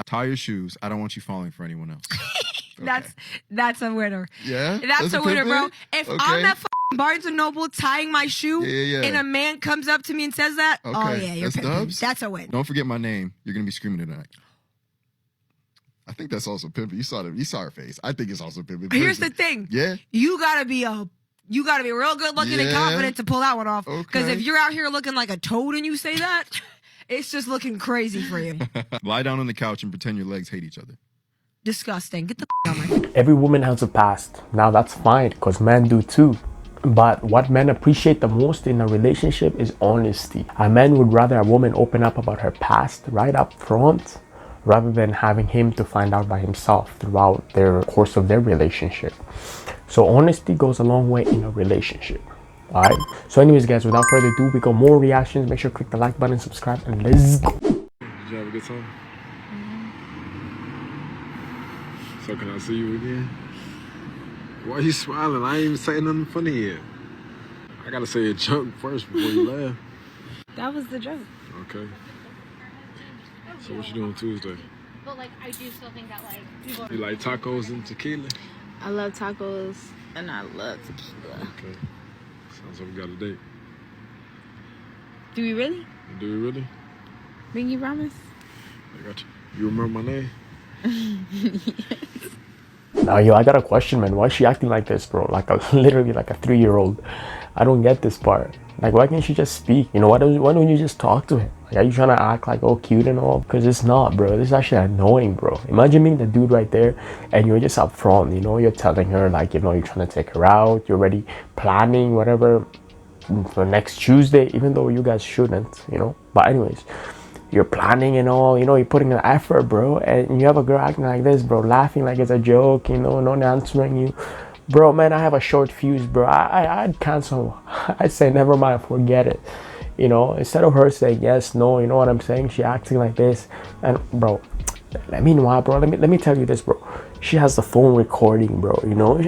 Tie your shoes. I don't want you falling for anyone else. Okay. That's a winner. Yeah? That's a winner, bro. If I'm at Barnes & Noble tying my shoe and a man comes up to me and says that, oh yeah, you're pimping. That's a win. Don't forget my name. You're going to be screaming tonight. I think that's also pimping. You saw her face. I think it's also pimping. Here's the thing. Yeah. You gotta be real good looking and confident to pull that one off. Because if you're out here looking like a toad and you say that, it's just looking crazy for you. Lie down on the couch and pretend your legs hate each other. Disgusting. Get the out of my. Every woman has a past. Now that's fine because men do too. But what men appreciate the most in a relationship is honesty. A man would rather a woman open up about her past right up front rather than having him to find out by himself throughout their course of their relationship. So honesty goes a long way in a relationship. Alright? So anyways guys, without further ado, we got more reactions. Make sure to click the like button, subscribe, and let's go. Did you have a good time? So can I see you again? Why are you smiling? I ain't even saying nothing funny yet. I gotta say a joke first before you laugh. That was the joke. Okay. So what you doing Tuesday? But like, I do still think that like people. You like tacos and tequila? I love tacos and I love tequila. Okay. Sounds like we got a date. Do we really? Do we really? Bingy promise? I got you. You remember my name? Yes. Now, yo, I got a question, man. Why is she acting like this, bro? Like literally like a 3-year-old. I don't get this part. Like, why can't she just speak? You know, why don't you just talk to him? Like, are you trying to act like all cute and all? Because it's not, bro. This is actually annoying, bro. Imagine being the dude right there and you're just up front, you know, you're telling her like, you know, you're trying to take her out. You're already planning whatever for next Tuesday, even though you guys shouldn't, you know. But anyways, you're planning and all, you know, you're putting an effort, bro. And you have a girl acting like this, bro, laughing like it's a joke, you know, not answering you. Bro, man, I have a short fuse, bro. I'd cancel. I'd say never mind, forget it. You know, instead of her saying yes, no, you know what I'm saying? She acting like this. And bro, meanwhile, bro, let me tell you this, bro. She has the phone recording, bro, you know?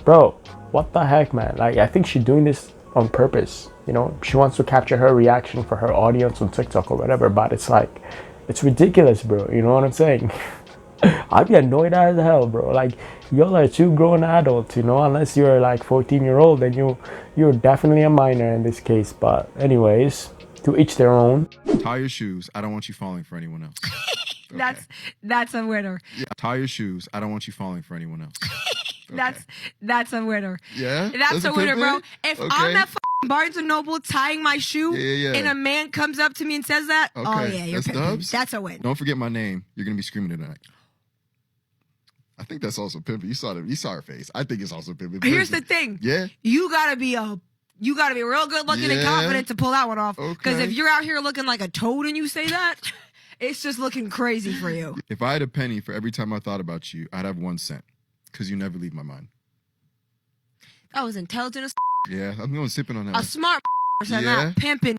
Bro, what the heck, man? Like, I think she's doing this on purpose. You know, she wants to capture her reaction for her audience on TikTok or whatever, but it's like, it's ridiculous, bro. You know what I'm saying? I'd be annoyed as hell, bro. Like, y'all are 2 grown adults, you know, unless you're like 14-year-old, then you're definitely a minor in this case. But anyways, to each their own. Tie your shoes. I don't want you falling for anyone else. Okay. That's a winner. Yeah. Tie your shoes. I don't want you falling for anyone else. Okay. That's a winner. Yeah? That's a winner, bro. If I'm at Barnes & Noble tying my shoe and a man comes up to me and says that, oh yeah, you're pimping. That's a win. Don't forget my name. You're going to be screaming tonight. I think that's also pimping. You saw her face. I think it's also pimping. Here's the thing. Yeah. You gotta be real good looking and confident to pull that one off. Because if you're out here looking like a toad and you say that, it's just looking crazy for you. If I had a penny for every time I thought about you, I'd have 1 cent. Because you never leave my mind. That was intelligent as Yeah, I'm going sipping on that. A smart person, not pimping.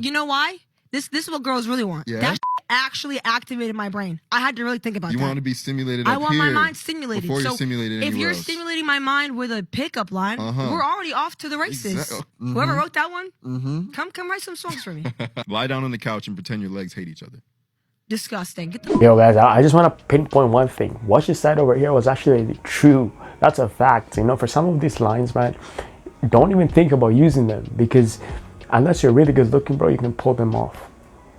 You know why? This is what girls really want. Yeah. That actually activated my brain. I had to really think about that. You want to be stimulated I up want here my mind stimulated. before so you're stimulated if you're else. stimulating my mind with a pickup line, we're already off to the races. Exactly. Whoever wrote that one, come write some songs for me. Lie down on the couch and pretend your legs hate each other. Disgusting. Get the Yo, guys, I just want to pinpoint one thing. What she said over here was actually true. That's a fact. You know, for some of these lines, man, don't even think about using them because unless you're really good looking, bro, you can pull them off.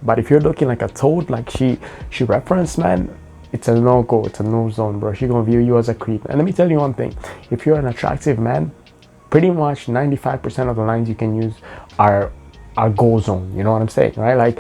But if you're looking like a toad, like she referenced, man, it's a no-go. It's a no zone, bro. She gonna view you as a creep. And let me tell you one thing. If you're an attractive man, pretty much 95% of the lines you can use are go zone. You know what I'm saying, right? Like,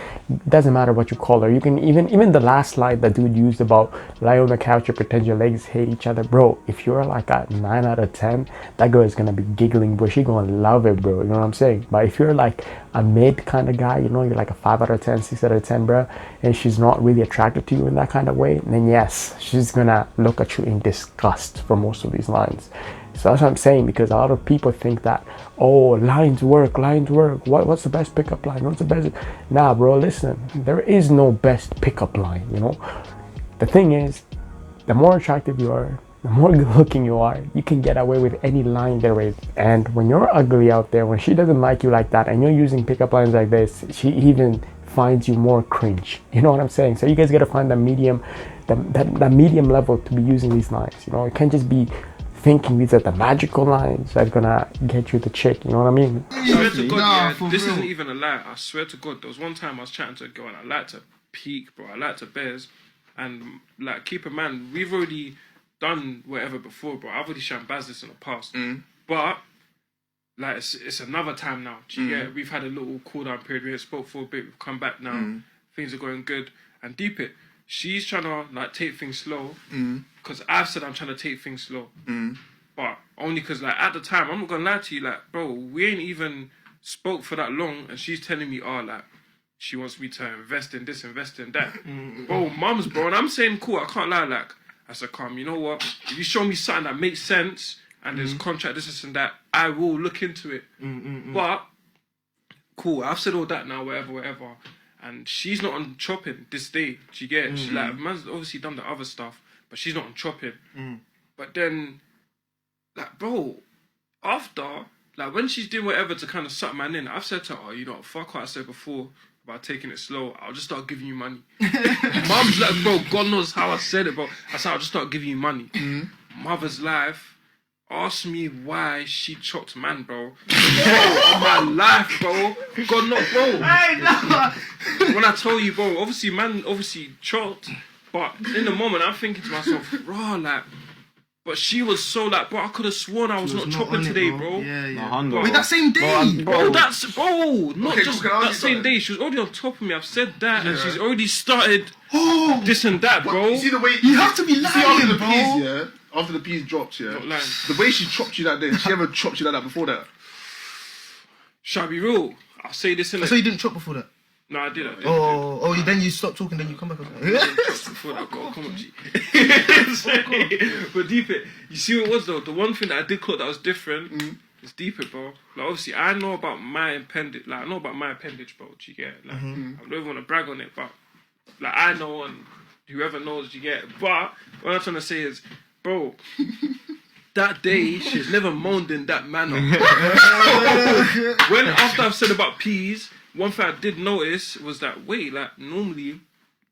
doesn't matter what you call her. You can even the last line that dude used about lie on the couch and pretend your legs hate each other, bro. If you're like a 9 out of 10, that girl is gonna be giggling, bro. She gonna love it, bro. You know what I'm saying? But if you're like a mid kind of guy, you know, you're like a 5 out of 10, 6 out of 10, bro, and she's not really attracted to you in that kind of way, then yes, she's gonna look at you in disgust for most of these lines. So that's what I'm saying, because a lot of people think that, oh, lines work. What's the best pickup line? What's the best? Nah, bro, listen, there is no best pickup line, you know? The thing is, the more attractive you are, the more good looking you are, you can get away with any line there is. And when you're ugly out there, when she doesn't like you like that, and you're using pickup lines like this, she even finds you more cringe. You know what I'm saying? So you guys gotta find the medium, that medium level to be using these lines. You know, it can't just be thinking these are the magical lines that are gonna get you the chick. You know what I mean? I swear to God, this isn't even a lie. I swear to God, there was one time I was chatting to a girl and I liked her peak, bro. I liked her bears, and like, keep in mind, we've already done whatever before, bro. I've already shambazed this in the past, but like, it's another time now. We've had a little cool down period. We spoke for a bit. We've come back now. Things are going good. And deep it, she's trying to like take things slow, because I've said I'm trying to take things slow, but only because like at the time, I'm not gonna lie to you, like, bro, we ain't even spoke for that long, and she's telling me, oh, like, she wants me to invest in this, invest in that. Bro, mums, bro, and I'm saying, cool, I can't lie, like, I said, calm, you know what? If you show me something that makes sense, and there's contract, this and that, I will look into it. But, cool, I've said all that now, whatever. And she's not on chopping this day. Do you get it? She's like, man's obviously done the other stuff, but she's not on chopping. But then, like, bro, after, like, when she's doing whatever to kind of suck man in, I've said to her, oh, you know, fuck what I said before about taking it slow. I'll just start giving you money. Mum's like, bro, God knows how I said it, bro. I said, I'll just start giving you money. Mother's life asked me why she chopped man, bro. On my life, bro. God, no, bro. When I tell you, bro, obviously, man, chopped, but in the moment, I'm thinking to myself, raw, like, but she was so like, bro, I could have sworn I was not chopping today, bro. Yeah. Wait, that same day? Bro, not just that same day. She was already on top of me. I've said that, and she's already started this and that, bro. You see the way You have to be lying, bro. Peas, after the peas dropped, the way she chopped you that day, she ever chopped you like that before that? Shall I be real? I'll say this in it. So you didn't chop before that? No, I did. Then you stop talking, then you come back. Before that, go, come on, G. But deep it, you see what it was though? The one thing that I did caught that was different is deep it, bro. Like, obviously, I know about my appendage. Like, I know about my appendage, bro. Do you get it? Like, I don't even want to brag on it, but like, I know, and whoever knows, do you get it? But what I'm trying to say is, bro, that day she's never moaned in that manner. When after I've said about peas, one thing I did notice was that, wait, like, normally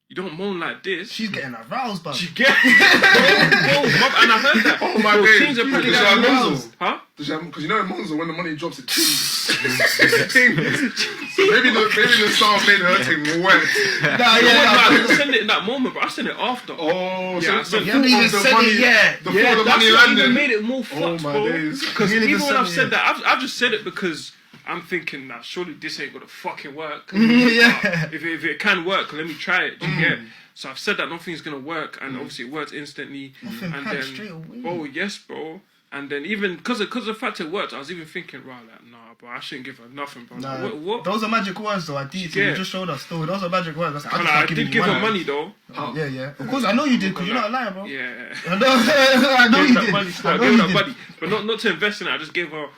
you don't moan like this. She's getting aroused, bro. She get and I heard that. Oh my days. Things are pretty aroused. Huh? Because you know in Monzo, when the money drops, it tings. maybe the sound made her thing wet. I didn't send it in that moment, but I sent it after. Oh, yeah, so you haven't even said it yet. Before the money landed. Even made it more fucked, my bro. days. Because even when I've said that, I've just said it because I'm thinking that surely this ain't gonna fucking work. If it can work, let me try it. Do you get? So I've said that nothing's gonna work, and obviously it worked instantly. And then, straight away. oh yes, bro. And then even because of the fact it worked, I was even thinking, right, like, nah, bro, I shouldn't give her nothing, bro. Nah, like, what? Those are magic words, though. You just showed us. Still, those are magic words. I did give her money, though. Yeah. Of course, I know you did, because you're not a liar, bro. Yeah. I know you did. I gave her that money, but not to invest in it. I just gave her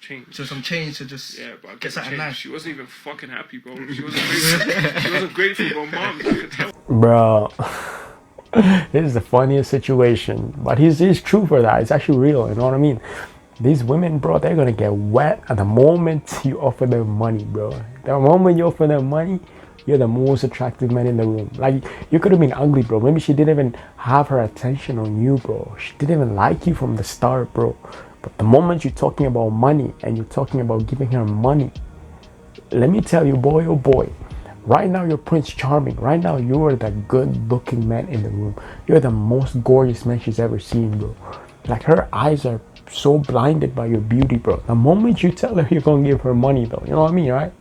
change. So some change to just but I get something nice. She wasn't even fucking happy, bro. She wasn't grateful. She wasn't grateful, bro. Mom, I could tell. Bro, this is the funniest situation, but he's true for that. It's actually real, you know what I mean? These women, bro, they're gonna get wet at the moment you offer them money, bro. The moment you offer them money, you're the most attractive man in the room. Like, you could have been ugly, bro. Maybe she didn't even have her attention on you, bro. She didn't even like you from the start, bro. But the moment you're talking about money and you're talking about giving her money, let me tell you, boy, oh boy, right now you're Prince Charming. Right now you are the good looking man in the room. You're the most gorgeous man she's ever seen, bro. Like, her eyes are so blinded by your beauty, bro. The moment you tell her you're gonna give her money, though, you know what I mean, right?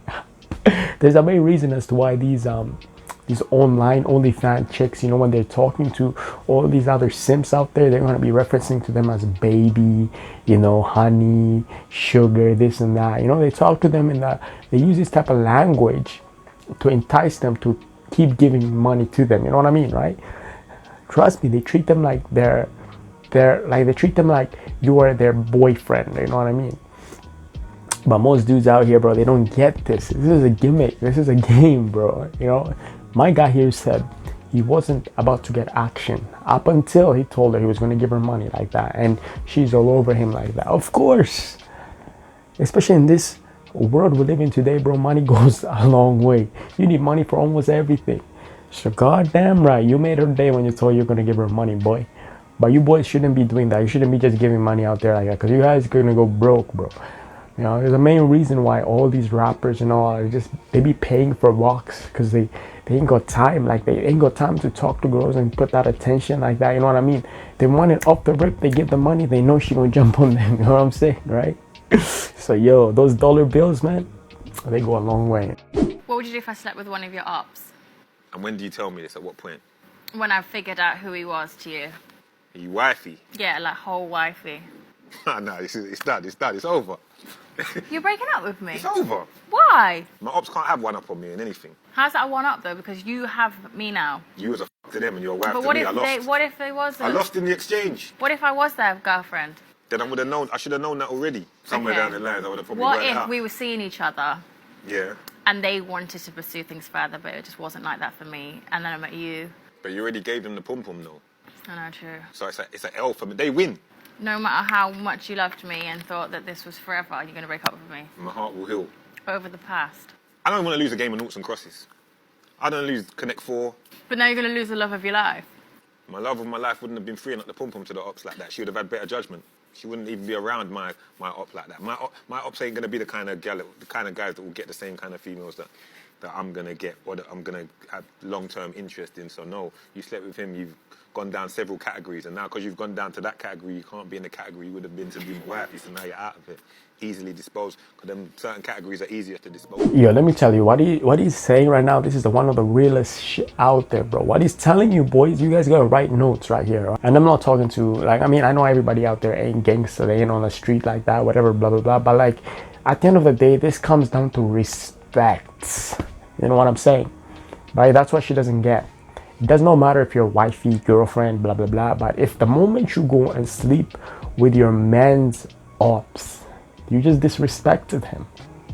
There's a main reason as to why these online OnlyFans chicks, you know, when they're talking to all these other simps out there, they're gonna be referencing to them as baby, you know, honey, sugar, this and that. You know, they talk to them they use this type of language to entice them to keep giving money to them. You know what I mean, right? Trust me, they treat them like they treat them like you are their boyfriend. You know what I mean? But most dudes out here, bro, they don't get this. This is a gimmick. This is a game, bro. You know, my guy here said he wasn't about to get action up until he told her he was going to give her money like that, and she's all over him like that. Of course, especially in this world we live in today, bro, money goes a long way. You need money for almost everything. So goddamn right, you made her day when you told you're going to give her money, boy. But you boys shouldn't be doing that. You shouldn't be just giving money out there like that, because you guys are going to go broke, bro. You know, there's a main reason why all these rappers and all are just, they be paying for walks, because they ain't got time. Like, they ain't got time to talk to girls and put that attention like that. You know what I mean? They want it off the rip. They give the money. They know she gonna jump on them. You know what I'm saying, right? So, yo, those dollar bills, man, they go a long way. What would you do if I slept with one of your ops? And when do you tell me this? At what point? When I figured out who he was to you. Are you wifey? Yeah, like whole wifey. No, it's done. It's over. You're breaking up with me? It's over. Why? My ops can't have one up on me in anything. How's that a one up though? Because you have me now. You was a to them and you're a wife but to what me. If what if they wasn't? I lost in the exchange. What if I was their girlfriend? Then I would have known. I should have known that already. Somewhere down the line, I would have probably. What if we were seeing each other? Yeah. And they wanted to pursue things further, but it just wasn't like that for me. And then I met you. But you already gave them the pum pum though. I know, true. So it's an L for me. They win. No matter how much you loved me and thought that this was forever, you're going to break up with me. My heart will heal. Over the past. I don't want to lose a game of noughts and crosses. I don't lose Connect 4. But now you're going to lose the love of your life. My love of my life wouldn't have been freeing up the pum pum to the ops like that. She would have had better judgment. She wouldn't even be around my op like that. My ops ain't going to be the kind of guys that will get the same kind of females that I'm going to get or that I'm going to have long-term interest in. So no, you slept with him, you've gone down several categories, and now because you've gone down to that category, you can't be in the category you would have been to be my wife, so now you're out of it. Easily disposed, because them certain categories are easier to dispose. Yo, let me tell you, what he's saying right now, this is one of the realest shit out there, bro. What he's telling you, boys, you guys gotta write notes right here. Right? And I'm not talking to, like, I mean, I know everybody out there ain't gangster, they ain't on the street like that, whatever, blah, blah, blah, but like, at the end of the day, this comes down to respect. You know what I'm saying? Right? That's what she doesn't get. It does not matter if you're wifey, girlfriend, blah, blah, blah, but if the moment you go and sleep with your man's ops, you just disrespected him.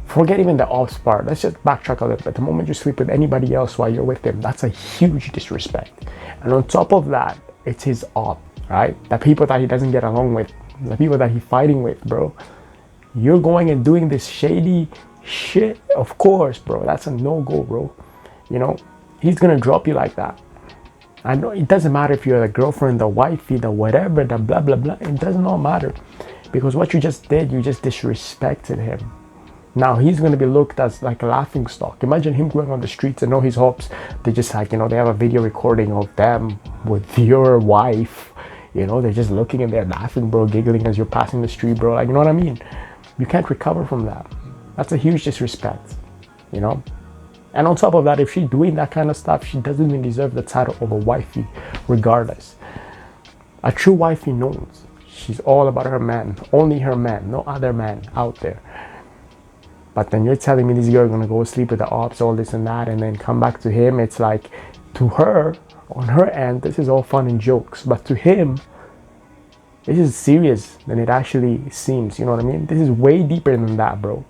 Forget even the ops part. Let's just backtrack a little bit. The moment you sleep with anybody else while you're with him, that's a huge disrespect. And on top of that, it's his op, right? The people that he doesn't get along with, the people that he's fighting with, bro. You're going and doing this shady shit. Of course, bro. That's a no-go, bro. You know, he's gonna drop you like that. I know it doesn't matter if you're the girlfriend, the wifey, the whatever, the blah, blah, blah. It does not matter. Because what you just did, you just disrespected him. Now he's going to be looked as like a laughing stock. Imagine him going on the streets and all his hopes. They just like, you know, they have a video recording of them with your wife. You know, they're just looking and they're laughing, bro, giggling as you're passing the street, bro. Like, you know what I mean? You can't recover from that. That's a huge disrespect, you know? And on top of that, if she's doing that kind of stuff, she doesn't even deserve the title of a wifey, regardless. A true wifey knows she's all about her man, only her man, no other man out there. But then you're telling me this girl gonna go sleep with the ops, all this and that, and then come back to him. It's like, to her, on her end, this is all fun and jokes. But to him, this is serious than it actually seems. You know what I mean? This is way deeper than that, bro.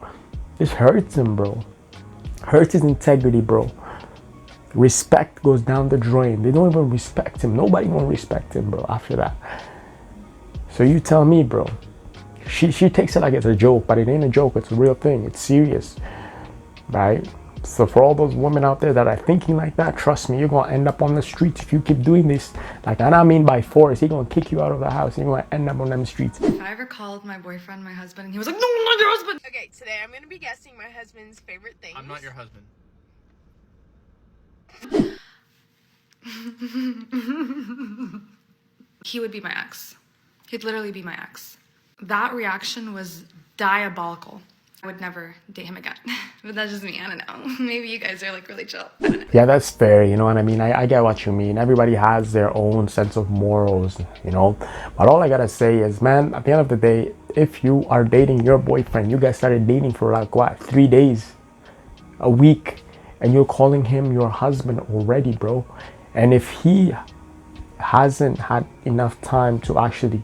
This hurts him, bro. Hurts his integrity, bro. Respect goes down the drain. They don't even respect him. Nobody won't respect him, bro, after that. So you tell me, bro. She takes it like it's a joke, but it ain't a joke. It's a real thing. It's serious, right? So for all those women out there that are thinking like that, trust me, you're going to end up on the streets if you keep doing this. Like, and I mean by force. He's going to kick you out of the house. You're going to end up on them streets. If I ever called my boyfriend my husband and he was like, no, I'm not your husband. Okay, today I'm going to be guessing my husband's favorite things. I'm not your husband. He would be my ex. He'd literally be my ex. That reaction was diabolical. I would never date him again. But that's just me, I don't know. Maybe you guys are like really chill. I don't know. Yeah, that's fair, you know what I mean? I get what you mean. Everybody has their own sense of morals, you know? But all I gotta say is, man, at the end of the day, if you are dating your boyfriend, you guys started dating for like what, 3 days, a week, and you're calling him your husband already, bro. And if he hasn't had enough time to actually,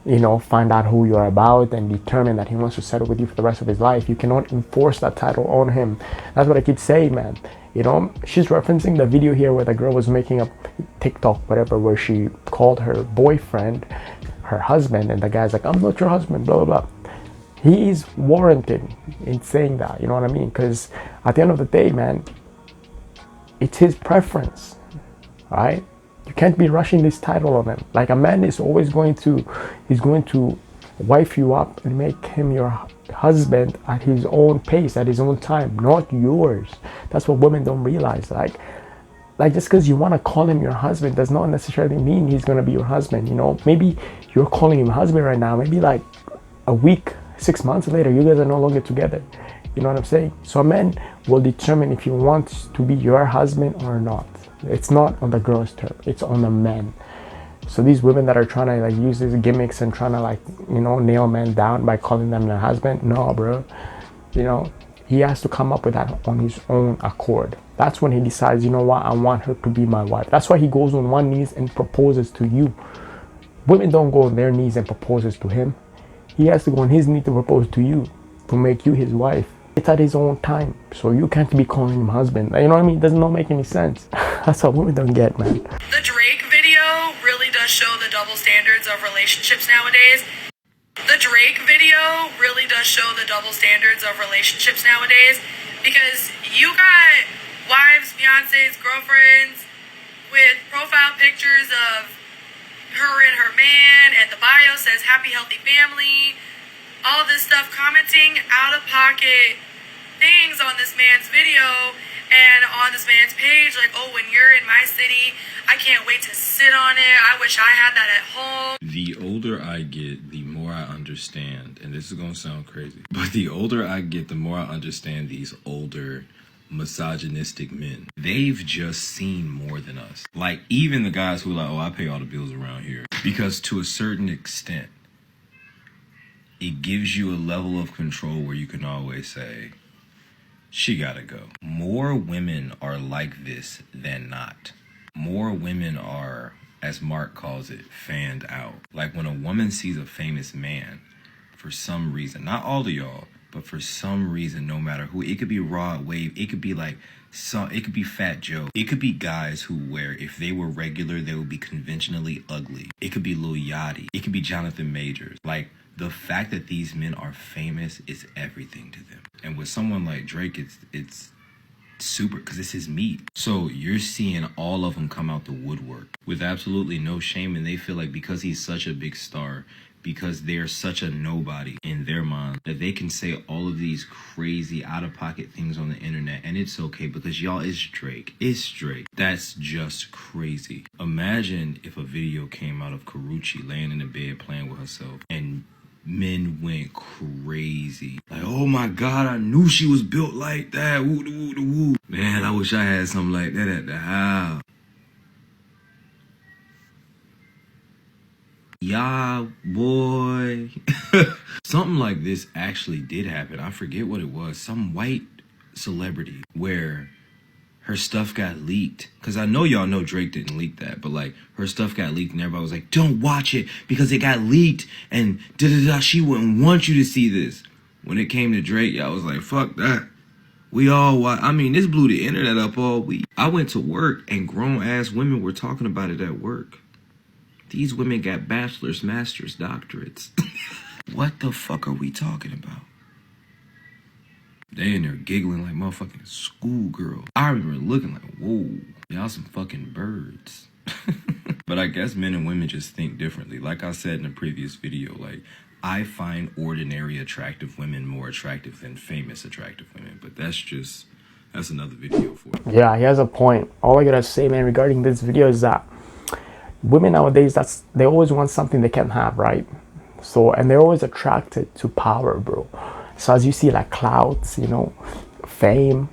you know, find out who you're about and determine that he wants to settle with you for the rest of his life, you cannot enforce that title on him. That's what I keep saying, man. You know, she's referencing the video here where the girl was making a TikTok, whatever, where she called her boyfriend her husband, and the guy's like, I'm not your husband, blah, blah, blah. He is warranted in saying that, you know what I mean? Because at the end of the day, man, it's his preference, right? You can't be rushing this title on him. Like, a man is always going to wife you up and make him your husband at his own pace, at his own time, not yours. That's what women don't realize. Like just because you want to call him your husband does not necessarily mean he's going to be your husband. You know, maybe you're calling him husband right now, maybe like a week, 6 months later, you guys are no longer together. You know what I'm saying? So a man will determine if he wants to be your husband or not. It's not on the girl's term, it's on the man. So these women that are trying to like use these gimmicks and trying to like, you know, nail men down by calling them their husband, no, bro. You know, he has to come up with that on his own accord. That's when he decides, you know what, I want her to be my wife. That's why he goes on one knee and proposes to you. Women don't go on their knees and proposes to him. He has to go on his knee to propose to you, to make you his wife. It's at his own time, so you can't be calling him husband. You know what I mean? It does not make any sense. That's what women don't get, man. The Drake video really does show the double standards of relationships nowadays. The Drake video really does show the double standards of relationships nowadays, because you got wives, fiancés, girlfriends with profile pictures of her and her man, and the bio says happy, healthy family. All this stuff, commenting out of pocket things on this man's video and on this man's page, like, oh, when you're in my city, I can't wait to sit on it. I wish I had that at home. The older I get, the more I understand, and this is going to sound crazy, but the older I get, the more I understand these older misogynistic men. They've just seen more than us. Like, even the guys who are like, oh, I pay all the bills around here. Because to a certain extent, it gives you a level of control where you can always say, she gotta go. More women are like this than not. More women are, as Mark calls it, fanned out. Like when a woman sees a famous man, for some reason, not all of y'all, but for some reason, no matter who, it could be Rod Wave, it could be like it could be Fat Joe, it could be guys who wear, if they were regular, they would be conventionally ugly. It could be Lil Yachty, it could be Jonathan Majors. Like, the fact that these men are famous is everything to them. And with someone like Drake, it's super, because it's his meat. So you're seeing all of them come out the woodwork with absolutely no shame, and they feel like because he's such a big star, because they're such a nobody in their mind, that they can say all of these crazy out-of-pocket things on the internet, and it's okay because y'all, it's Drake. It's Drake. That's just crazy. Imagine if a video came out of Karrueche laying in the bed playing with herself, and men went crazy. Like, oh my God, I knew she was built like that. Woo, woo, woo, woo. Man, I wish I had something like that at the house. Yeah, boy. Something like this actually did happen. I forget what it was. Some white celebrity where her stuff got leaked. Because I know y'all know Drake didn't leak that, but like her stuff got leaked and everybody was like, don't watch it because it got leaked and da-da-da, she wouldn't want you to see this. When it came to Drake, y'all was like, fuck that. We all I mean, this blew the internet up all week. I went to work and grown ass women were talking about it at work. These women got bachelor's, master's, doctorates. What the fuck are we talking about? They in there giggling like motherfucking schoolgirl. I remember looking like, whoa, y'all some fucking birds. But I guess men and women just think differently. Like I said in the previous video, like, I find ordinary attractive women more attractive than famous attractive women. But that's another video for it. Yeah, he has a point. All I gotta say, man, regarding this video is that women nowadays, they always want something they can't have, right? So, and they're always attracted to power, bro. So as you see, like clouds, you know, fame,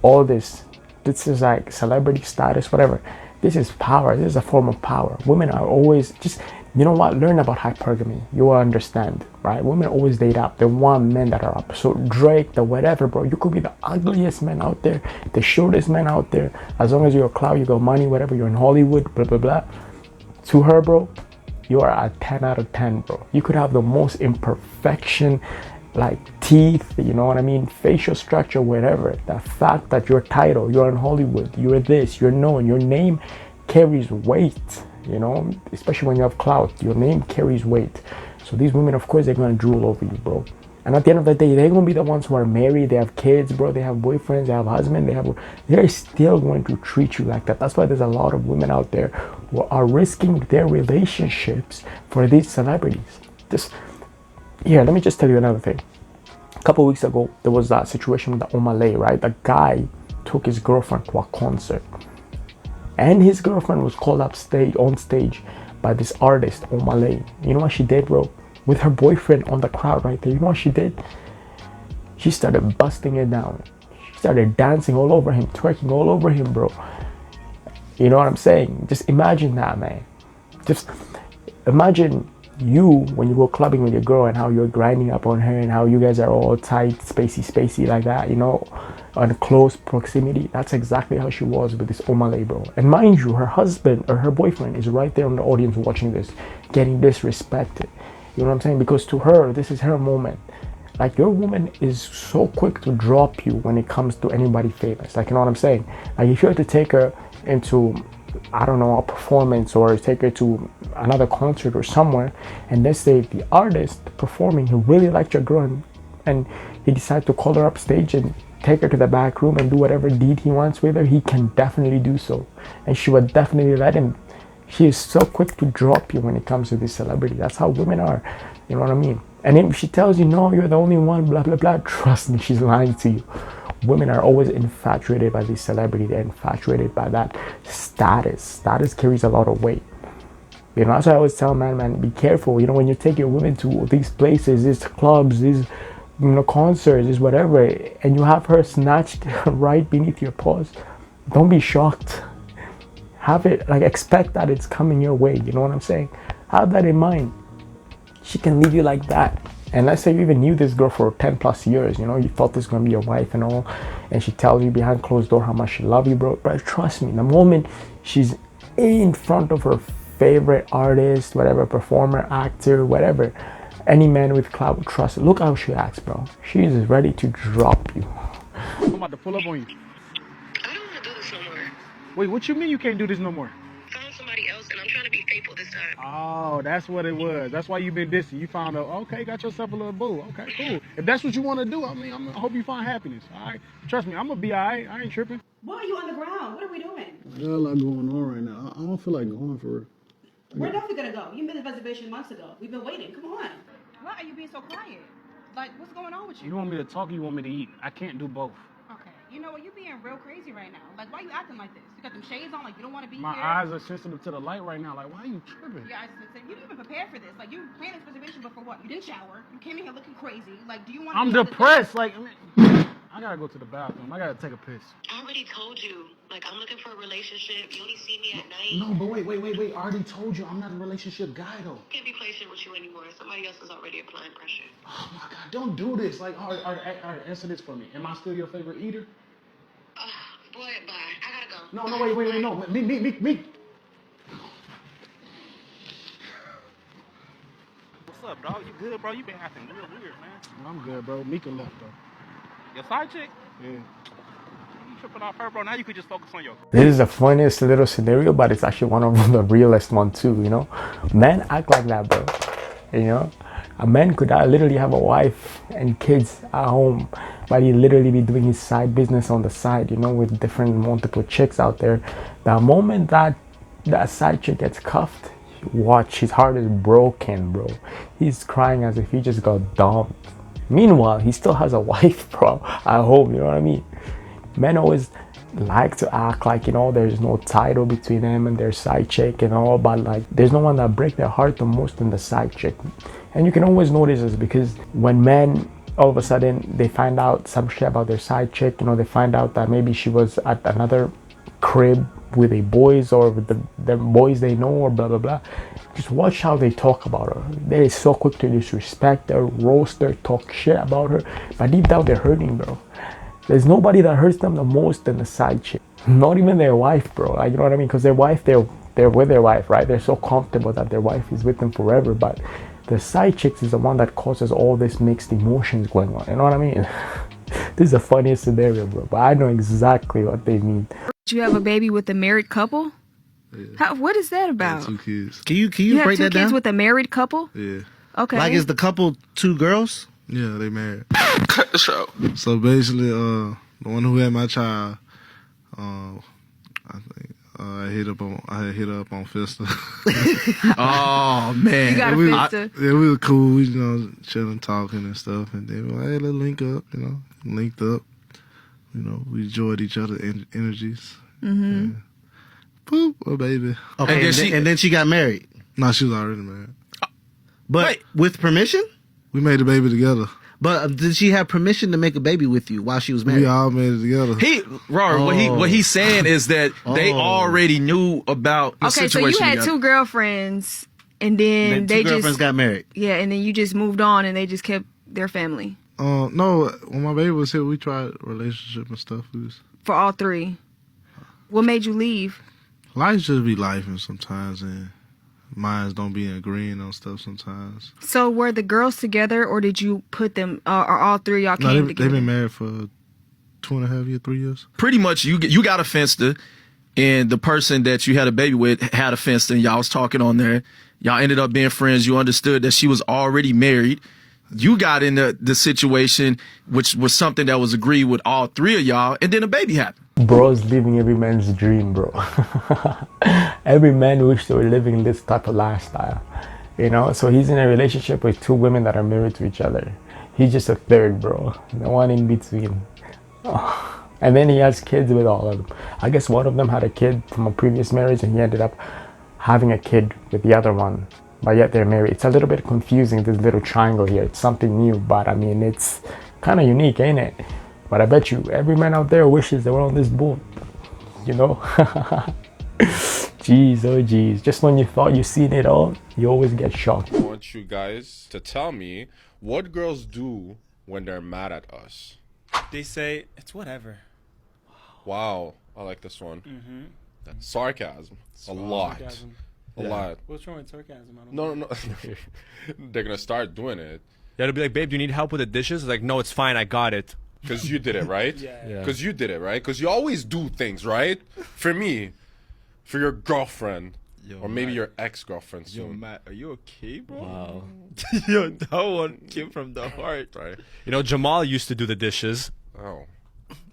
all this is like celebrity status, whatever. This is power. This is a form of power. Women are always just, you know what, learn about hypergamy. You will understand, right? Women always date up. They want men that are up. So Drake, the whatever, bro, you could be the ugliest man out there, the shortest man out there. As long as you're a clout, you got money, whatever, you're in Hollywood, blah, blah, blah. To her, bro, you are a 10 out of 10, bro. You could have the most imperfection like teeth, you know what I mean, facial structure, whatever. The fact that you're title, you're in Hollywood, you're this, you're known, your name carries weight, you know, especially when you have clout, your name carries weight. So these women, of course, they're gonna drool over you, bro. And at the end of the day, they're gonna be the ones who are married, they have kids, bro, they have boyfriends, they have husbands, they're still going to treat you like that. That's why there's a lot of women out there who are risking their relationships for these celebrities. Here, let me just tell you another thing. A couple weeks ago, there was that situation with the Omalay, right? The guy took his girlfriend to a concert, and his girlfriend was called up on stage by this artist, Omalay. You know what she did, bro? With her boyfriend on the crowd right there, you know what she did? She started busting it down. She started dancing all over him, twerking all over him, bro. You know what I'm saying? Just imagine that, man. Just imagine you when you go clubbing with your girl and how you're grinding up on her and how you guys are all tight, spacey like that, you know, on close proximity. That's exactly how she was with this Omalay, bro. And mind you, her husband or her boyfriend is right there in the audience watching this, getting disrespected. You know what I'm saying? Because to her, this is her moment. Like, your woman is so quick to drop you when it comes to anybody famous. Like, you know what I'm saying? Like, if you had to take her into, I don't know, a performance, or take her to another concert or somewhere, and let's say the artist performing, he really liked your girl, and he decided to call her up stage and take her to the back room and do whatever deed he wants with her, he can definitely do so. And she would definitely let him. She is so quick to drop you when it comes to this celebrity. That's how women are. You know what I mean? And if she tells you, no, you're the only one, blah, blah, blah, trust me, she's lying to you. Women are always infatuated by this celebrity. They're infatuated by that status. Status carries a lot of weight. You know, that's why I always tell man, be careful. You know, when you take your women to these places, these clubs, these, you know, concerts, these whatever, and you have her snatched right beneath your paws, don't be shocked. Have it, like, expect that it's coming your way. You know what I'm saying? Have that in mind. She can leave you like that. And let's say you even knew this girl for 10 plus years, you know, you thought this was going to be your wife and all, and she tells you behind closed door how much she loves you, bro. But trust me, the moment she's in front of her favorite artist, whatever, performer, actor, whatever, any man with clout will trust her. Look how she acts, bro. She is ready to drop you. I'm about to pull up on you. I don't want to do this no more. Wait, what you mean you can't do this no more? Found somebody else, and I'm trying to be faithful this time. Oh, that's what it was. That's why you've been dissing. You found a, okay, got yourself a little boo. Okay, cool. If that's what you want to do, I mean, I hope you find happiness. All right, trust me, I'm gonna be all right. I ain't tripping. Why are you on the ground? What are we doing? There's a lot going on right now. I don't feel like going for it. Where else are we gonna go? You made the reservation months ago. We've been waiting. Come on. Why are you being so quiet? Like, what's going on with you? You want me to talk or you want me to eat? I can't do both. Okay. You know what? You're being real crazy right now. Like, why are you acting like this? You got them shades on, like you don't want to be My here. eyes are sensitive to the light right now. Like, why are you tripping? Your eyes are sensitive. You didn't even prepare for this. Like, you planned this reservation, but for what? You didn't shower. You came in here looking crazy. Like, do you want? I'm depressed. Like, I gotta go to the bathroom. I gotta take a piss. I already told you. Like, I'm looking for a relationship. You only see me at night. No, but wait. I already told you I'm not a relationship guy, though. I can't be patient with you anymore. Somebody else is already applying pressure. Oh my God, don't do this. Like, all right, answer this for me. Am I still your favorite eater? Boy, bye. I gotta go. No, wait, no. Me. What's up, dog? You good, bro? You been acting real weird, man. I'm good, bro. Mika left, though. Your side chick? Yeah. You tripping off her, bro. Now you could just focus on your... This is the funniest little scenario, but it's actually one of the realest one too, you know. Men act like that, bro. You know, a man could literally have a wife and kids at home, but he literally be doing his side business on the side, you know, with different multiple chicks out there. The moment that side chick gets cuffed, watch, his heart is broken, bro. He's crying as if he just got dumped. Meanwhile, he still has a wife, bro, at home, you know what I mean? Men always like to act like, you know, there's no title between them and their side chick and all, but like, there's no one that break their heart the most than the side chick. And you can always notice this because when men, all of a sudden, they find out some shit about their side chick, you know, they find out that maybe she was at another crib with the boys or with the boys they know or blah, blah, blah. Just watch how they talk about her. They're so quick to disrespect her, roast her, talk shit about her, but deep down they're hurting, bro. There's nobody that hurts them the most than the side chick. Not even their wife, bro. Like, you know what I mean? Because their wife, they're with their wife, right? They're so comfortable that their wife is with them forever. But The side chicks is the one that causes all this mixed emotions going on. You know what I mean? This is the funniest scenario, bro. But I know exactly what they mean. Did you have a baby with a married couple? Yeah. What is that about? 2 kids. Can you break that down? 2 kids with a married couple? Yeah. Okay. Like, is the couple 2 girls? Yeah, they married. Cut the show. So basically, the one who had my child, I think I hit up on Fista. Oh man, you got a Fista. Yeah, we were cool. We, chilling, talking and stuff, and they were like, "Hey, let's link up." Linked up. We enjoyed each other's energies. Mm-hmm. Yeah. Boop, oh baby. Okay, and then she got married. No, she was already married. But with permission? We made the baby together. But did she have permission to make a baby with you while she was married? We all made it together. What he's saying is that they already knew about the situation. Okay, so you had 2 girlfriends, and then they girlfriends got married. Yeah, and then you just moved on, and they just kept their family. No, when my baby was here, we tried relationship and stuff. For all 3. What made you leave? Life just be life, and sometimes, and minds don't be agreeing on stuff sometimes. So were the girls together, or did you put them, or all 3 of y'all came together? They've been married for 2.5 years, 3 years. Pretty much, you got a Finsta, and the person that you had a baby with had a Finsta, and y'all was talking on there. Y'all ended up being friends. You understood that she was already married. You got in the situation, which was something that was agreed with all 3 of y'all, and then a baby happened. Bro's living every man's dream, bro. Every man wishes they were living this type of lifestyle, So he's in a relationship with 2 women that are married to each other. He's just a third, bro. The one in between. Oh. And then he has kids with all of them. I guess one of them had a kid from a previous marriage, and he ended up having a kid with the other one. But yet they're married. It's a little bit confusing, this little triangle here. It's something new, but I mean, it's kind of unique, ain't it? But I bet you every man out there wishes they were on this boat, Jeez, oh jeez. Just when you thought you seen it all, you always get shocked. I want you guys to tell me what girls do when they're mad at us. They say, it's whatever. Wow, I like this one. Mm-hmm. That's sarcasm. A lot. Sarcasm. A lot. What's wrong with sarcasm? I don't No. know. They're going to start doing it. Yeah, they'll be like, babe, do you need help with the dishes? It's like, no, it's fine. I got it. Because you did it, right? Yeah. Because you did it, right? Because you always do things, right? For me, for your girlfriend, or maybe your ex-girlfriend soon. Yo, Matt, are you okay, bro? Wow. Yo, that one came from the heart. Right. Jamal used to do the dishes. Oh.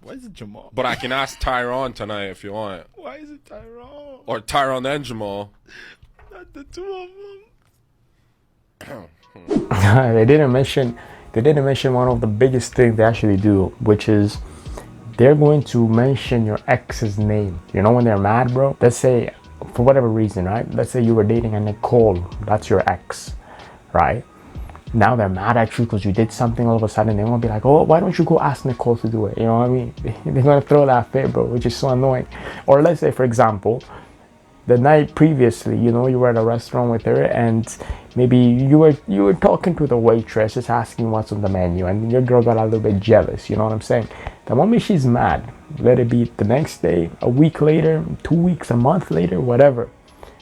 Why is it Jamal? But I can ask Tyrone tonight if you want. Why is it Tyrone? Or Tyrone and Jamal. Not the 2 of them. They didn't mention one of the biggest things they actually do, which is they're going to mention your ex's name. When they're mad, bro, let's say for whatever reason, right? Let's say you were dating a Nicole, that's your ex, right? Now they're mad at you because you did something. All of a sudden they're gonna be like, oh, why don't you go ask Nicole to do it? You know what I mean? They're gonna throw that fit, bro, which is so annoying. Or let's say, for example, the night previously, you were at a restaurant with her, and maybe you were talking to the waitress, just asking what's on the menu, and your girl got a little bit jealous. You know what I'm saying? The moment she's mad, let it be the next day, a week later, 2 weeks, a month later, whatever,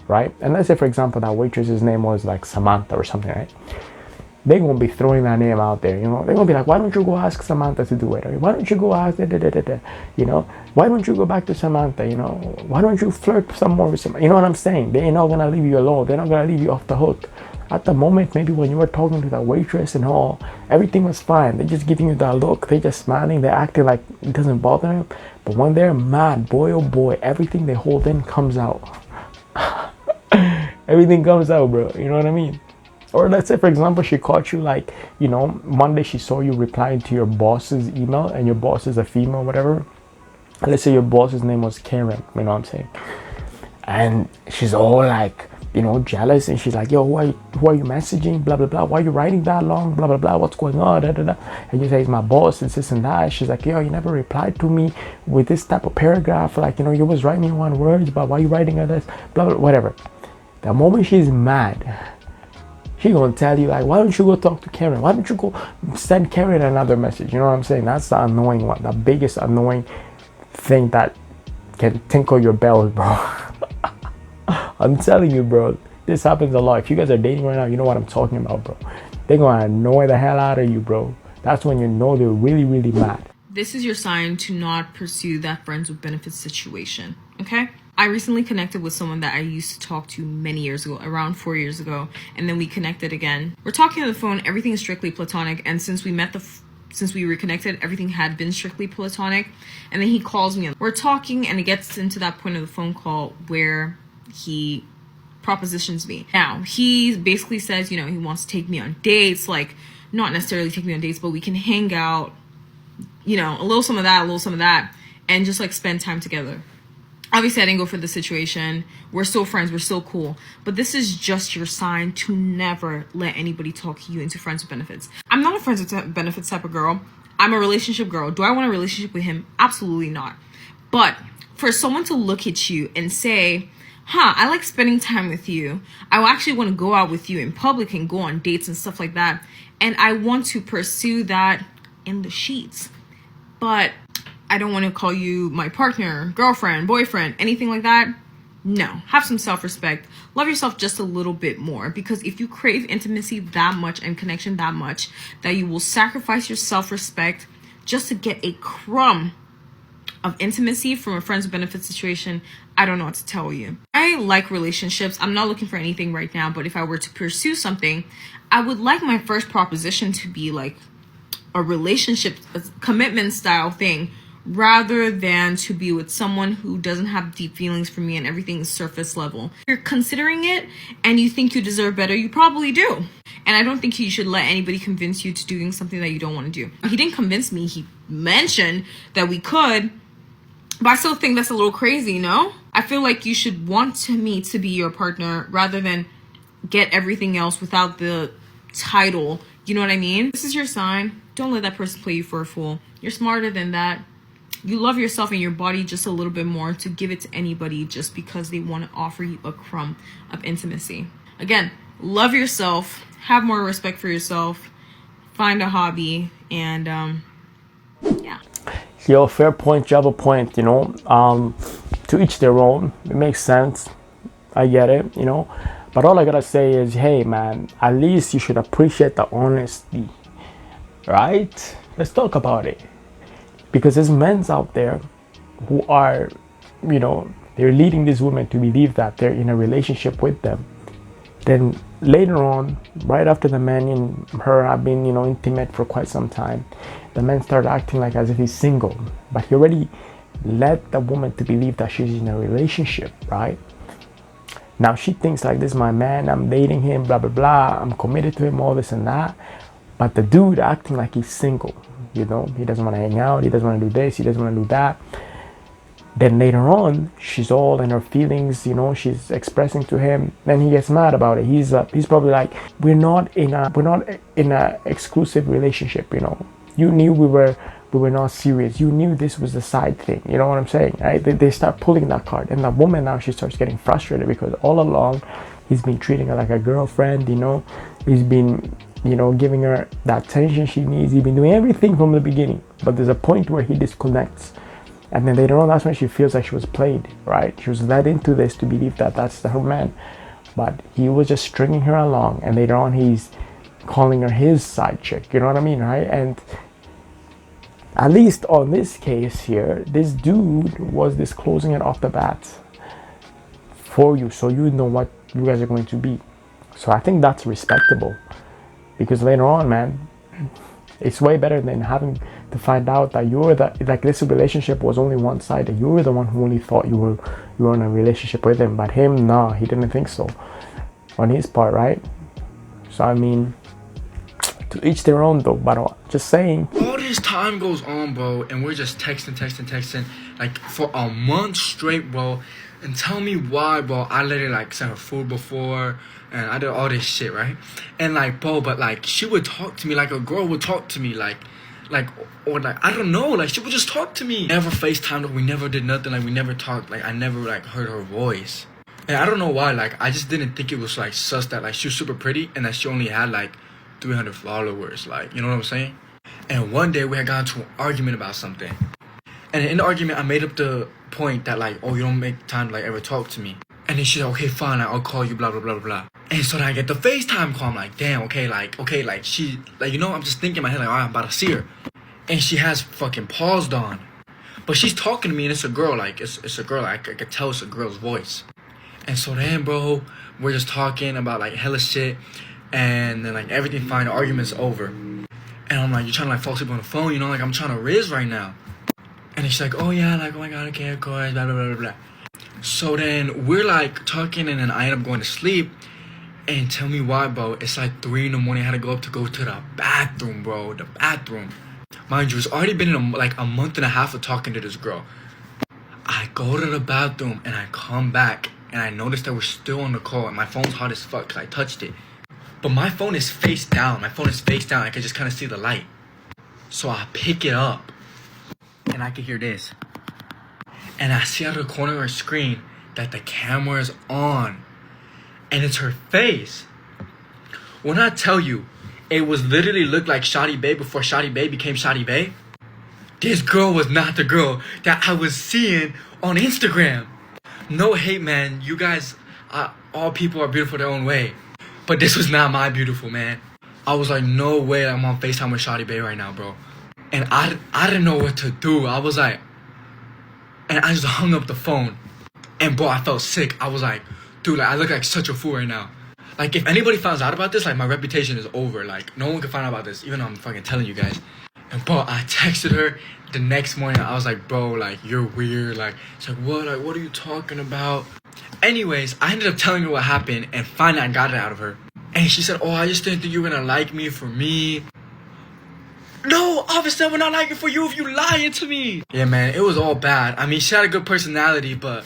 right? And let's say, for example, that waitress's name was like Samantha or something, right? They're going to be throwing that name out there, They're going to be like, why don't you go ask Samantha to do it? Or, why don't you go ask, Why don't you go back to Samantha, Why don't you flirt some more with Samantha? You know what I'm saying? They're not going to leave you alone. They're not going to leave you off the hook. At the moment, maybe when you were talking to that waitress and all, everything was fine. They're just giving you that look. They're just smiling. They're acting like it doesn't bother them. But when they're mad, boy, oh boy, everything they hold in comes out. Everything comes out, bro. You know what I mean? Or let's say, for example, she caught you like, one day she saw you replying to your boss's email, and your boss is a female, whatever. Let's say your boss's name was Karen, you know what I'm saying? And she's all like, jealous, and she's like, yo, who are you messaging? Blah, blah, blah. Why are you writing that long? Blah, blah, blah. What's going on? Da, da, da. And you say, it's my boss, it's this and that. She's like, yo, you never replied to me with this type of paragraph. Like, you was writing 1 word, but why are you writing all this? Blah, blah, whatever. The moment she's mad, she gonna tell you like, why don't you go talk to Karen? Why don't you go send Karen another message? You know what I'm saying? That's the annoying one, the biggest annoying thing that can tinkle your bells, bro. I'm telling you, bro. This happens a lot. If you guys are dating right now, you know what I'm talking about, bro. They're gonna annoy the hell out of you, bro. That's when you know they're really, really mad. This is your sign to not pursue that friends with benefits situation, okay? I recently connected with someone that I used to talk to many years ago, around 4 years ago, and then we connected again. We're talking on the phone, everything is strictly platonic, and since we reconnected, everything had been strictly platonic, and then he calls me. We're talking, and it gets into that point of the phone call where he propositions me. Now, he basically says, you know, he wants to take me on dates, like, not necessarily take me on dates, but we can hang out, you know, a little some of that, and just like spend time together. Obviously, I didn't go for the situation. We're still friends. We're still cool. But this is just your sign to never let anybody talk you into friends with benefits. I'm not a friends with benefits type of girl. I'm a relationship girl. Do I want a relationship with him? Absolutely not. But for someone to look at you and say, I like spending time with you. I actually want to go out with you in public and go on dates and stuff like that. And I want to pursue that in the sheets. But I don't want to call you my partner, girlfriend, boyfriend, anything like that. No, have some self-respect. Love yourself just a little bit more, because if you crave intimacy that much and connection that much that you will sacrifice your self-respect just to get a crumb of intimacy from a friends with benefits situation, I don't know what to tell you. I like relationships. I'm not looking for anything right now, but if I were to pursue something, I would like my first proposition to be like a relationship, a commitment style thing, rather than to be with someone who doesn't have deep feelings for me and everything is surface level. If you're considering it and you think you deserve better, you probably do. And I don't think you should let anybody convince you to doing something that you don't want to do. He didn't convince me. He mentioned that we could, but I still think that's a little crazy, no? I feel like you should want me to be your partner rather than get everything else without the title. You know what I mean? This is your sign. Don't let that person play you for a fool. You're smarter than that. You love yourself and your body just a little bit more to give it to anybody just because they want to offer you a crumb of intimacy. Again, love yourself, have more respect for yourself, find a hobby, and yeah. Yo, fair point, you have a point, you know. To each their own. It makes sense. I get it, you know. But all I gotta say is, hey man, at least you should appreciate the honesty, right? Let's talk about it. Because there's men out there who are, you know, they're leading these women to believe that they're in a relationship with them. Then later on, right after the man and her have been, you know, intimate for quite some time, the man started acting like as if he's single. But he already led the woman to believe that she's in a relationship, right? Now she thinks like, this is my man, I'm dating him, blah, blah, blah, I'm committed to him, all this and that. But the dude acting like he's single. You know, he doesn't want to hang out, he doesn't want to do this, he doesn't want to do that. Then later on, she's all in her feelings, you know, she's expressing to him, then he gets mad about it. He's probably like, we're not in a exclusive relationship, you know. You knew we were not serious. You knew this was a side thing, you know what I'm saying, right? They start pulling that card, and the woman now, she starts getting frustrated because all along he's been treating her like a girlfriend, you know. He's been, you know, giving her that attention she needs. He's been doing everything from the beginning, but there's a point where he disconnects, and then later on, that's when she feels like she was played, right? She was led into this to believe that that's her man, but he was just stringing her along, and later on he's calling her his side chick, you know what I mean, right? And at least on this case here, this dude was disclosing it off the bat for you, so you know what you guys are going to be. So I think that's respectable, because later on, man, it's way better than having to find out that you're like this relationship was only one sided. You were the one who only thought you were in a relationship with him, but him, nah, he didn't think so on his part, right? So I mean, to each their own though, but just saying. All this time goes on, bro, and we're just texting like for a month straight, bro. And tell me why, bro. I let her like send her food before, and I did all this shit, right? And like, bro, but like she would talk to me like a girl would talk to me, like or like I don't know, like she would just talk to me. Never FaceTimed, we never did nothing, like we never talked, like I never like heard her voice. And I don't know why, like I just didn't think it was like sus that like she was super pretty and that she only had like 300 followers, like, you know what I'm saying? And one day we had gotten into an argument about something. And in the argument, I made up the point that like, oh, you don't make time to like ever talk to me. And then she's like, okay, fine, I'll call you, blah, blah, blah, blah. And so then I get the FaceTime call. I'm like, damn, okay, she, like, you know, I'm just thinking in my head, like, all right, I'm about to see her. And she has fucking paused on. But she's talking to me, and it's a girl, like, it's a girl, like, I could tell it's a girl's voice. And so then, bro, we're just talking about, like, hella shit. And then, like, everything fine, the argument's over. And I'm like, you're trying to, like, fall asleep on the phone, you know, like, I'm trying to riz right now. And she's like, oh, yeah, like, oh, my God, okay, of course, blah, blah, blah, blah, blah. So then we're, like, talking, and then I end up going to sleep. And tell me why, bro, it's like 3 in the morning. I had to go to the bathroom, bro, the bathroom. Mind you, it's already been like a month and a half of talking to this girl. I go to the bathroom, and I come back, and I notice that we're still on the call, and my phone's hot as fuck because I touched it. But my phone is face down. I can just kind of see the light. So I pick it up, and I can hear this. And I see out of the corner of her screen that the camera is on. And it's her face. When I tell you, it was literally looked like Shawty Bae before Shawty Bae became Shawty Bae. This girl was not the girl that I was seeing on Instagram. No hate, man. You guys, all people are beautiful their own way. But this was not my beautiful, man. I was like, no way I'm on FaceTime with Shawty Bae right now, bro. And I didn't know what to do. I was like, and I just hung up the phone. And bro, I felt sick. I was like, dude, like, I look like such a fool right now. Like, if anybody finds out about this, like, my reputation is over. Like, no one can find out about this, even though I'm fucking telling you guys. And bro, I texted her the next morning. I was like, bro, like, you're weird. Like, she's like, what? Like, what are you talking about? Anyways, I ended up telling her what happened, and finally I got it out of her. And she said, oh, I just didn't think you were gonna like me for me. No, obviously I would not like it for you if you lying to me. Yeah, man, it was all bad. I mean, she had a good personality, but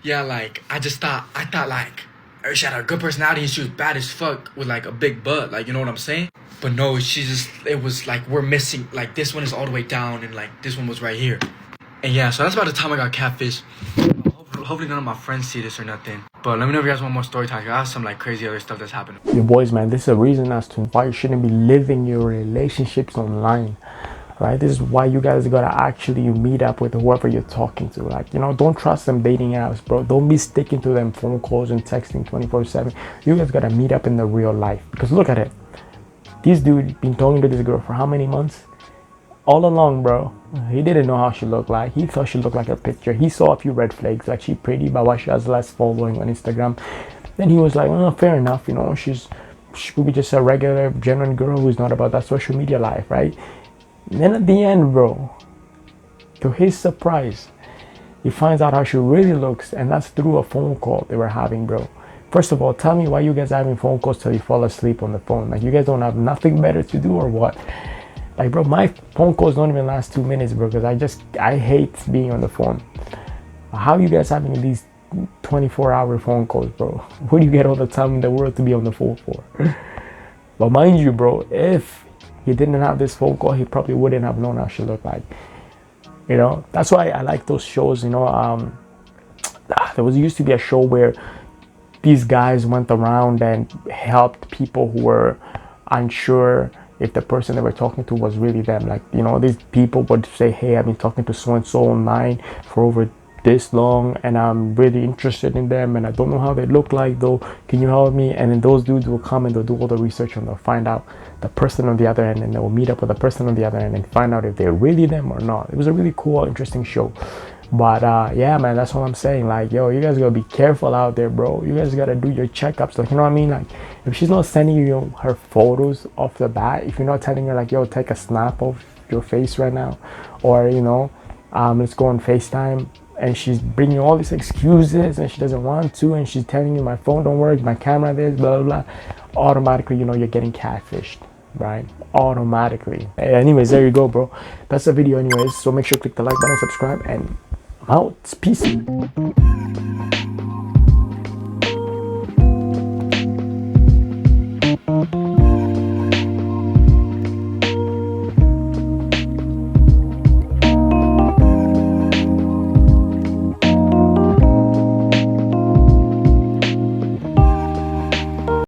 yeah, like, I thought like, she had a good personality and she was bad as fuck with like a big butt, like, you know what I'm saying? But no, it was like, we're missing, like, this one is all the way down and like this one was right here. And yeah, so that's about the time I got catfished. Hopefully none of my friends see this or nothing. But let me know if you guys want more story time. I have some like crazy other stuff that's happening. Your boys, man, this is a reason as to why you shouldn't be living your relationships online. Right? This is why you guys gotta actually meet up with whoever you're talking to. Like, you know, don't trust them dating apps, bro. Don't be sticking to them phone calls and texting 24/7. You guys gotta meet up in the real life. Because look at it. This dude been talking to this girl for how many months? All along, bro. He didn't know how she looked like. He thought she looked like her picture. He saw a few red flags, like she pretty, but why she has less following on Instagram. Then he was like, oh, fair enough, you know, she could be just a regular, genuine girl who's not about that social media life, right? And then at the end, bro, to his surprise, he finds out how she really looks, and that's through a phone call they were having, bro. First of all, tell me why you guys are having phone calls till you fall asleep on the phone. Like, you guys don't have nothing better to do or what? Like, bro, my phone calls don't even last 2 minutes, bro, because I hate being on the phone. How are you guys having these 24-hour phone calls, bro? What do you get all the time in the world to be on the phone for? But mind you, bro, if he didn't have this phone call, he probably wouldn't have known how she looked like. You know, that's why I like those shows, you know. There used to be a show where these guys went around and helped people who were unsure if the person they were talking to was really them. Like, you know, these people would say, hey, I've been talking to so-and-so online for over this long and I'm really interested in them and I don't know how they look like though. Can you help me? And then those dudes will come and they'll do all the research and they'll find out the person on the other end, and they'll meet up with the person on the other end and find out if they're really them or not. It was a really cool, interesting show. But yeah, man, that's what I'm saying. Like, yo, you guys gotta be careful out there, bro. You guys gotta do your checkups. Like, you know what I mean? Like, if she's not sending you her photos off the bat, if you're not telling her like, yo, take a snap of your face right now, or, you know, let's go on FaceTime, and she's bringing all these excuses and she doesn't want to, and she's telling you my phone don't work, my camera this, blah blah blah, automatically, you know, you're getting catfished, right? Automatically. Anyways, there you go, bro. That's the video anyways, so make sure to click the like button, subscribe, and I'm out. Peace.